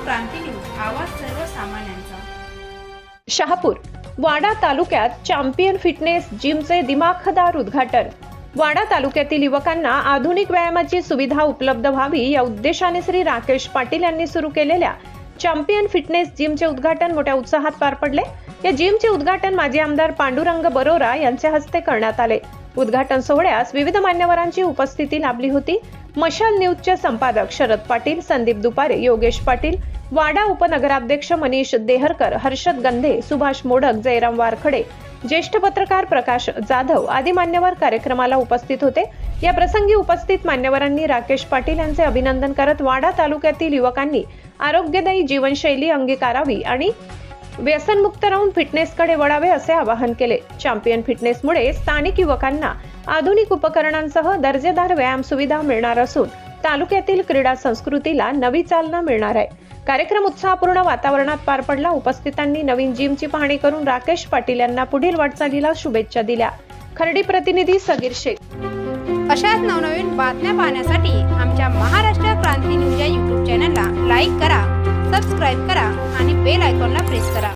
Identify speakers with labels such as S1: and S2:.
S1: क्रांती news, आवाज सर्वसामान्यांचा।
S2: शहापूर वाडा तालुक्यात चॅम्पियन फिटनेस जिमचे दिमाखदार उद्घाटन। वाडा तालुक्यातील युवकांना आधुनिक व्यायामाची सुविधा उपलब्ध व्हावी या उद्देशाने श्री राकेश पाटील यांनी सुरू केलेल्या चॅम्पियन फिटनेस जिमचे उद्घाटन मोठ्या उत्साहात पार पडले। या जिमचे उद्घाटन माजी आमदार पांडुरंग बरोरा यांच्या हस्ते करण्यात आले। उद्घाटन सोहळ्यास विविध मान्यवरांची उपस्थिती लाभली होती। मशाल न्यूजचे संपादक शरद पाटील, संदीप दुपारे, योगेश पाटील, वाडा उपनगराध्यक्ष मनीष देहरकर, हर्षद गंधे, सुभाष मोडक, जयराम वारखडे, ज्येष्ठ पत्रकार प्रकाश जाधव आदी मान्यवर कार्यक्रमाला उपस्थित होते। या प्रसंगी उपस्थित मान्यवरांनी राकेश पाटील यांचे अभिनंदन करत वाडा तालुक्यातील युवकांनी आरोग्यदायी जीवनशैली अंगीकारावी आणि व्यसनमुक्त राहून फिटनेसकडे वळावे असे आवाहन केले। चॅम्पियन फिटनेसमुळे स्थानिक युवकांना आधुनिक उपकरणांसह दर्जेदार व्यायाम सुविधा मिळणार असून तालुक्यातील क्रीडा संस्कृतीला नवी चालना मिळणार आहे। कार्यक्रम उत्साहपूर्ण वातावरणात पार पडला। उपस्थितांनी नवीन जिमची पाहणी करून राकेश पाटील यांना पुढील वाटचालीला शुभेच्छा दिल्या। खर्डी प्रतिनिधी सगीर शेख।
S1: अशाच नवनवीन बातम्या पाहण्यासाठी आमच्या महाराष्ट्र क्रांती न्यूज या YouTube चॅनलला लाईक करा, सबस्क्राईब करा आणि बेल आयकॉनला प्रेस करा।